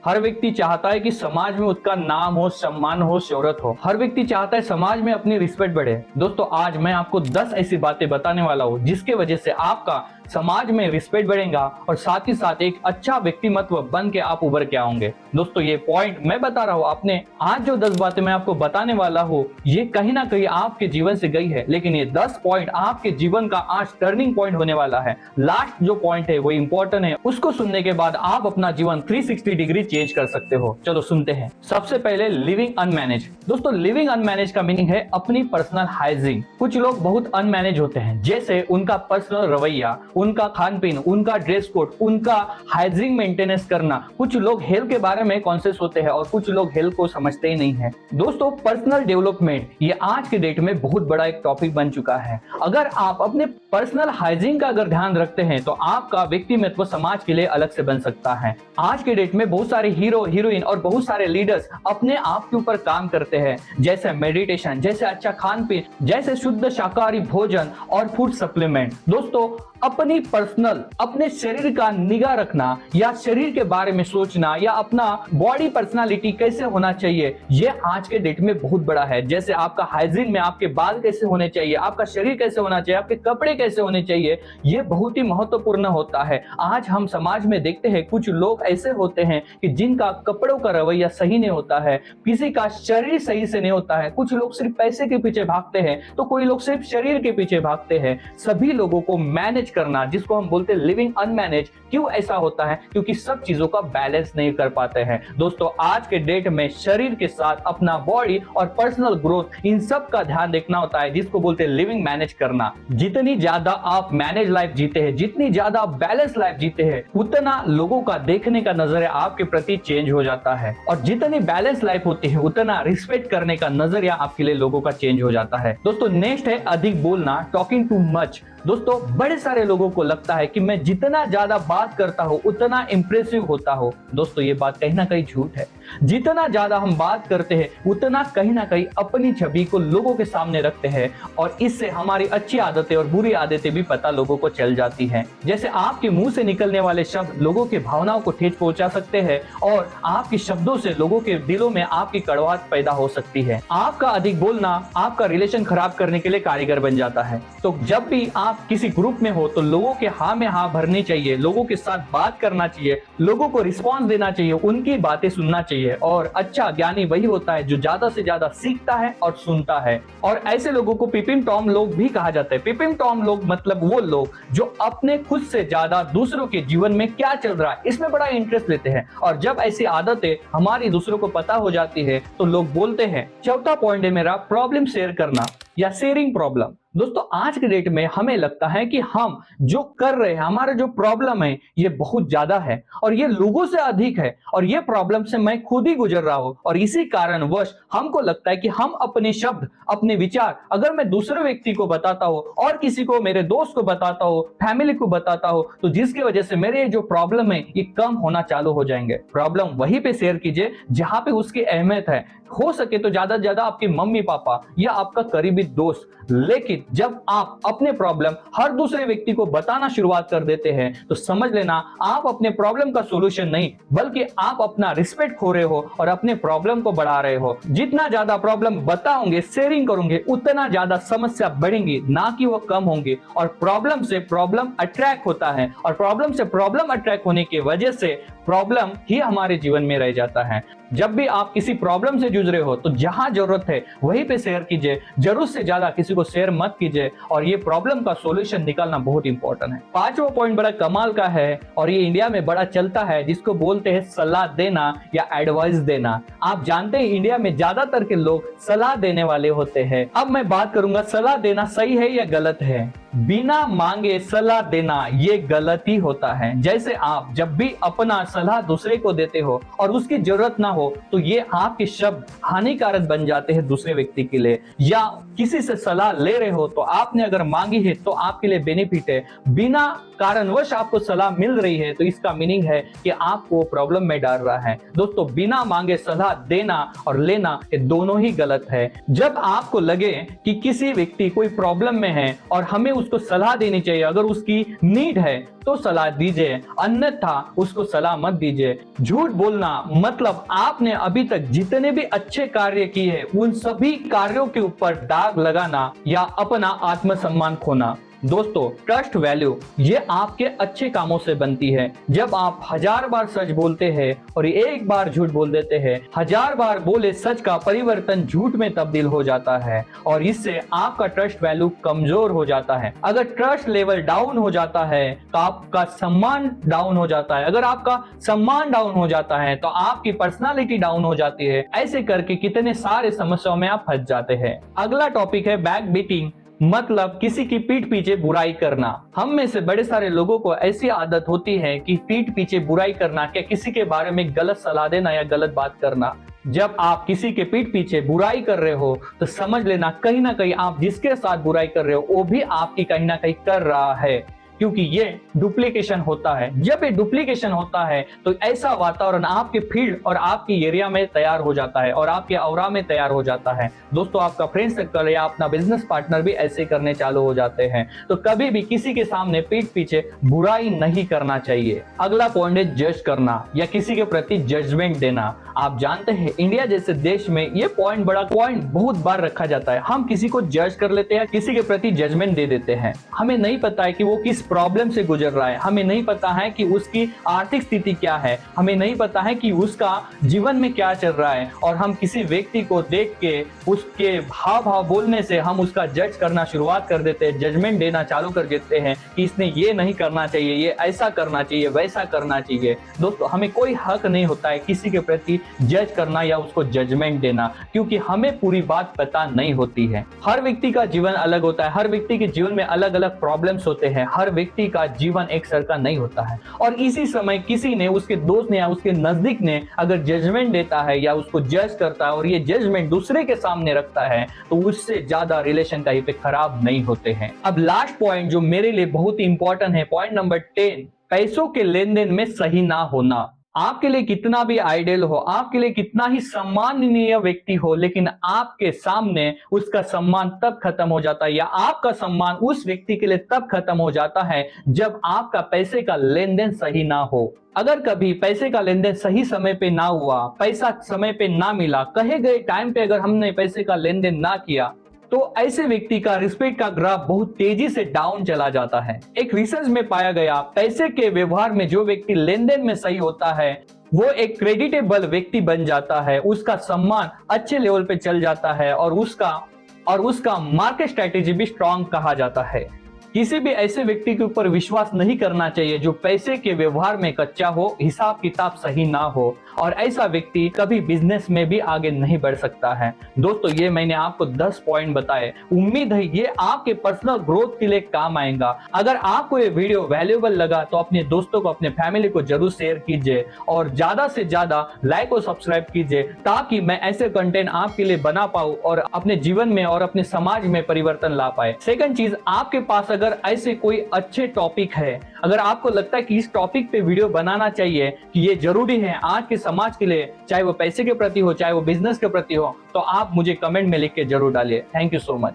हर व्यक्ति चाहता है कि समाज में उसका नाम हो, सम्मान हो, शोहरत हो। हर व्यक्ति चाहता है समाज में अपनी रिस्पेक्ट बढ़े। दोस्तों आज मैं आपको 10 ऐसी बातें बताने वाला हूँ जिसके वजह से आपका समाज में रिस्पेक्ट बढ़ेगा और साथ ही साथ एक अच्छा व्यक्तिमत्व बन के आप उभर के आओगे। दोस्तों ये पॉइंट मैं बता रहा हूँ, आपने आज जो 10 बातें मैं आपको बताने वाला हूँ ये कहीं ना कहीं आपके जीवन से गई है, लेकिन ये 10 पॉइंट आपके जीवन का आज टर्निंग पॉइंट होने वाला है। लास्ट जो पॉइंट है वो इंपॉर्टेंट है, उसको सुनने के बाद आप अपना जीवन 360 डिग्री चेंज कर सकते हो। चलो सुनते हैं। सबसे पहले लिविंग अनमैनेज। दोस्तों लिविंग अनमैनेज का मीनिंग है अपनी पर्सनल हाइजीन। कुछ लोग बहुत अनमैनेज होते हैं, जैसे उनका पर्सनल रवैया, उनका खान पीन, उनका ड्रेस कोड, उनका हाइजीन मेंटेनेंस करना। कुछ लोग हेल्थ के बारे में कॉन्शियस होते हैं और कुछ लोग हेल्थ को समझते ही नहीं है। दोस्तों पर्सनल डेवलपमेंट ये आज के डेट में बहुत बड़ा एक टॉपिक बन चुका है। अगर आप अपने पर्सनल हाइजीन का अगर ध्यान रखते हैं तो आपका व्यक्तित्व समाज के लिए अलग से बन सकता है। आज के डेट में बहुत सारे हीरो, हीरोइन और बहुत सारे लीडर्स अपने आप के ऊपर काम करते हैं, जैसे मेडिटेशन, जैसे अच्छा खान पीन, जैसे शुद्ध शाकाहारी भोजन और फूड सप्लीमेंट। दोस्तों अपनी पर्सनल, अपने शरीर का निगाह रखना या शरीर के बारे में सोचना या अपना बॉडी पर्सनालिटी कैसे होना चाहिए, ये आज के डेट में बहुत बड़ा है। जैसे आपका हाइजीन में आपके बाल कैसे होने चाहिए, आपका शरीर कैसे होना चाहिए, आपके कपड़े कैसे होने चाहिए, ये बहुत ही महत्वपूर्ण होता है। आज हम समाज में देखते हैं कुछ लोग ऐसे होते हैं कि जिनका कपड़ों का रवैया सही नहीं होता है, किसी का शरीर सही से नहीं होता है। कुछ लोग सिर्फ पैसे के पीछे भागते हैं तो कोई लोग सिर्फ शरीर के पीछे भागते हैं। सभी लोगों को मैनेज करना, जिसको हम बोलते हैं लिविंग अनमैनेज। क्यों ऐसा होता है? क्योंकि सब चीजों का बैलेंस नहीं कर पाते हैं। दोस्तों आज के डेट में शरीर के साथ अपना बॉडी और पर्सनल ग्रोथ, इन सब का ध्यान देखना होता है, जिसको बोलते हैं लिविंग मैनेज करना। जितनी ज्यादा आप मैनेज लाइफ जीते हैं, जितनी ज्यादा आप बैलेंस लाइफ जीते हैं, उतना लोगों का देखने का नजरिया आपके प्रति चेंज हो जाता है। और जितनी बैलेंस लाइफ होती है उतना रिस्पेक्ट करने का नजरिया आपके लिए लोगों का चेंज हो जाता है। दोस्तों नेक्स्ट है अधिक बोलना, टॉकिंग टू मच। दोस्तों बड़े सारे लोगों को लगता है कि मैं जितना ज्यादा बात करता हूं उतना इंप्रेसिव होता हूं। दोस्तों ये बात कहीं ना कहीं झूठ है। जितना ज्यादा हम बात करते हैं उतना कहीं ना कहीं अपनी छवि को लोगों के सामने रखते हैं और इससे हमारी अच्छी आदतें और बुरी आदतें भी पता लोगों को चल जाती हैं। जैसे आपके मुंह से निकलने वाले शब्द लोगों की भावनाओं को ठेस पहुंचा सकते हैं और आपके शब्दों से लोगों के दिलों में आपकी कड़वाहट पैदा हो सकती है। आपका अधिक बोलना आपका रिलेशन खराब करने के लिए कारीगर बन जाता है। तो जब भी आप किसी ग्रुप में हो तो लोगों के हाँ में हाँ भरनी चाहिए, लोगों के साथ बात करना चाहिए, लोगों को रिस्पॉन्स देना चाहिए, उनकी बातें सुनना चाहिए। और अच्छा ज्ञानी वही होता है जो ज्यादा से ज्यादा सीखता है और सुनता है। और ऐसे लोगों को पिपिन टॉम लोग भी कहा जाता है। पिपिन टॉम लोग मतलब वो लोग जो अपने खुद से ज्यादा दूसरों के जीवन में क्या चल रहा है इसमें बड़ा इंटरेस्ट लेते हैं। और जब ऐसी आदतें हमारी दूसरों को पता हो जाती है तो लोग बोलते हैं। चौथा पॉइंट है मेरा प्रॉब्लम शेयर करना या शेयरिंग प्रॉब्लम। दोस्तों आज के डेट में हमें लगता है कि हम जो कर रहे हैं, हमारा जो प्रॉब्लम है ये बहुत ज्यादा है और ये लोगों से अधिक है और ये प्रॉब्लम से मैं खुद ही गुजर रहा हूं। और इसी कारणवश हमको लगता है कि हम अपने शब्द, अपने विचार अगर मैं दूसरे व्यक्ति को बताता हूं और किसी को, मेरे दोस्त को बताता हूं, फैमिली को बताता हूं, तो जिसकी वजह से मेरे जो प्रॉब्लम है ये कम होना चालू हो जाएंगे। प्रॉब्लम वहीं पे शेयर कीजिए जहां पे उसकी अहमियत है। हो सके तो ज्यादा से ज्यादा आपके मम्मी पापा या आपका करीबी दोस्त। लेकिन जब आप अपने प्रॉब्लम हर दूसरे व्यक्ति को बताना शुरुआत कर देते हैं तो समझ लेना आप अपने प्रॉब्लम का सॉल्यूशन नहीं बल्कि आप अपना रिस्पेक्ट खो रहे हो और अपने प्रॉब्लम को बढ़ा रहे हो। जितना ज्यादा प्रॉब्लम बताओगे, शेयरिंग करोगे, उतना ज्यादा समस्या बढ़ेंगी, ना कि वो कम होंगी। और प्रॉब्लम से प्रॉब्लम अट्रैक्ट होता है और प्रॉब्लम से प्रॉब्लम अट्रैक्ट होने की वजह से प्रॉब्लम ही हमारे जीवन में रह जाता है। जब भी आप किसी प्रॉब्लम से जूझ रहे हो तो जहां जरूरत है वहीं पे शेयर कीजिए, जरूरत से ज्यादा किसी को शेयर मत कीजिए। और ये प्रॉब्लम का सॉल्यूशन निकालना बहुत इंपॉर्टेंट है। पांचवा पॉइंट बड़ा कमाल का है और ये इंडिया में बड़ा चलता है, जिसको बोलते हैं सलाह देना या एडवाइस देना। आप जानते हैं इंडिया में ज्यादातर के लोग सलाह देने वाले होते हैं। अब मैं बात करूंगा सलाह देना सही है या गलत है। बिना मांगे सलाह देना ये गलत ही होता है। जैसे आप जब भी अपना सलाह दूसरे को देते हो और उसकी जरूरत ना हो तो ये आपके शब्द हानिकारक बन जाते हैं दूसरे व्यक्ति के लिए। या किसी से सलाह ले रहे हो तो आपने अगर मांगी है तो आपके लिए बेनिफिट है, बिना कारणवश आपको सलाह मिल रही है तो इसका मीनिंग है कि आपको प्रॉब्लम में डाल रहा है। दोस्तों बिना मांगे सलाह देना और लेना ये दोनों ही गलत है। जब आपको लगे कि किसी व्यक्ति कोई प्रॉब्लम में है और हमें उसको सलाह देनी चाहिए, अगर उसकी नीड है तो सलाह दीजिए, अन्यथा उसको सलाह मत दीजिए। झूठ बोलना मतलब आपने अभी तक जितने भी अच्छे कार्य किए हैं उन सभी कार्यों के ऊपर दाग लगाना या अपना आत्मसम्मान खोना। दोस्तों, ट्रस्ट वैल्यू ये आपके अच्छे कामों से बनती है। जब आप 1000 बार सच बोलते हैं और एक बार झूठ बोल देते हैं, 1000 बार बोले सच का परिवर्तन झूठ में तब्दील हो जाता है और इससे आपका ट्रस्ट वैल्यू कमजोर हो जाता है। अगर ट्रस्ट लेवल डाउन हो जाता है तो आपका सम्मान डाउन हो जाता है। अगर आपका सम्मान डाउन हो जाता है तो आपकी पर्सनालिटी डाउन हो जाती है। ऐसे करके कितने सारे समस्याओं में आप फंस जाते हैं। अगला टॉपिक है बैक बीटिंग, मतलब किसी की पीठ पीछे बुराई करना। हम में से बड़े सारे लोगों को ऐसी आदत होती है कि पीठ पीछे बुराई करना, क्या किसी के बारे में गलत सलाह देना या गलत बात करना। जब आप किसी के पीठ पीछे बुराई कर रहे हो तो समझ लेना कहीं ना कहीं आप जिसके साथ बुराई कर रहे हो वो भी आपकी कहीं ना कहीं कर रहा है, क्योंकि ये डुप्लीकेशन होता है। जब ये डुप्लीकेशन होता है तो ऐसा वातावरण आपके फील्ड और आपकी एरिया में तैयार हो जाता है और आपके ऑरा में तैयार हो जाता है। दोस्तों, आपका फ्रेंड सर्कल या अपना बिजनेस पार्टनर भी ऐसे करने चालू हो जाते हैं। तो कभी भी किसी के सामने पीठ पीछे बुराई नहीं करना चाहिए। अगला पॉइंट है जज करना या किसी के प्रति जजमेंट देना। आप जानते हैं इंडिया जैसे देश में ये पॉइंट बहुत बार रखा जाता है। हम किसी को जज कर लेते हैं, किसी के प्रति जजमेंट दे देते हैं। हमें नहीं पता है कि वो किस प्रॉब्लम से गुजर रहा है, हमें नहीं पता है कि उसकी आर्थिक स्थिति क्या है, हमें नहीं पता है कि उसका जीवन में क्या चल रहा है, और हम किसी व्यक्ति को देख के उसके भाव बोलने से हम उसका जज करना शुरुआत कर देते हैं, जजमेंट देना चालू कर देते हैं कि इसने ये नहीं करना चाहिए, ये ऐसा करना चाहिए, वैसा करना चाहिए। दोस्तों, हमें कोई हक नहीं होता है किसी के प्रति जज करना या उसको जजमेंट देना, क्योंकि हमें पूरी बात पता नहीं होती है। हर व्यक्ति का जीवन अलग होता है, हर व्यक्ति के जीवन में अलग अलग प्रॉब्लम्स होते हैं, हर व्यक्ति का जीवन एक सरका नहीं होता है। और इसी समय किसी ने, उसके दोस्त ने या उसके नजदीक ने अगर जजमेंट देता है या उसको जज करता है और ये जजमेंट दूसरे के सामने रखता है तो उससे ज्यादा रिलेशन कहीं पे खराब नहीं होते हैं। अब लास्ट पॉइंट जो मेरे लिए बहुत ही इंपॉर्टेंट है, पॉइंट नंबर 10, पैसों के लेन देन में सही ना होना। आपके लिए कितना भी आइडियल हो, आपके लिए कितना ही सम्माननीय व्यक्ति हो, लेकिन आपके सामने उसका सम्मान तब खत्म हो जाता है या आपका सम्मान उस व्यक्ति के लिए तब खत्म हो जाता है जब आपका पैसे का लेन देन सही ना हो। अगर कभी पैसे का लेन देन सही समय पे ना हुआ, पैसा समय पे ना मिला, कहे गए टाइम पे अगर हमने पैसे का लेन देन ना किया, तो ऐसे व्यक्ति का रिस्पेक्ट का ग्राफ बहुत तेजी से डाउन चला जाता है। एक रिसर्च में पाया गया, पैसे के व्यवहार में जो व्यक्ति लेन देन में सही होता है वो एक क्रेडिटेबल व्यक्ति बन जाता है, उसका सम्मान अच्छे लेवल पे चल जाता है और उसका मार्केट स्ट्रेटेजी भी स्ट्रांग कहा जाता है। किसी भी ऐसे व्यक्ति के ऊपर विश्वास नहीं करना चाहिए जो पैसे के व्यवहार में कच्चा हो, हिसाब किताब सही ना हो, और ऐसा व्यक्ति कभी बिजनेस में भी आगे नहीं बढ़ सकता है। दोस्तों, ये मैंने आपको 10 पॉइंट बताए, उम्मीद है ये आपके पर्सनल ग्रोथ के लिए काम आएगा। अगर आपको ये वीडियो वैल्यूएबल लगा तो अपने दोस्तों को, अपने फैमिली को जरूर शेयर कीजिए और ज्यादा से ज्यादा लाइक और सब्सक्राइब कीजिए ताकि मैं ऐसे कंटेंट आपके लिए बना पाऊं और अपने जीवन में और अपने समाज में परिवर्तन ला पाए। सेकंड चीज, आपके पास अगर ऐसे कोई अच्छे टॉपिक है, अगर आपको लगता है कि इस टॉपिक पे वीडियो बनाना चाहिए, कि ये जरूरी है आज के समाज के लिए, चाहे वो पैसे के प्रति हो, चाहे वो बिजनेस के प्रति हो, तो आप मुझे कमेंट में लिख के जरूर डालिए। Thank you so much.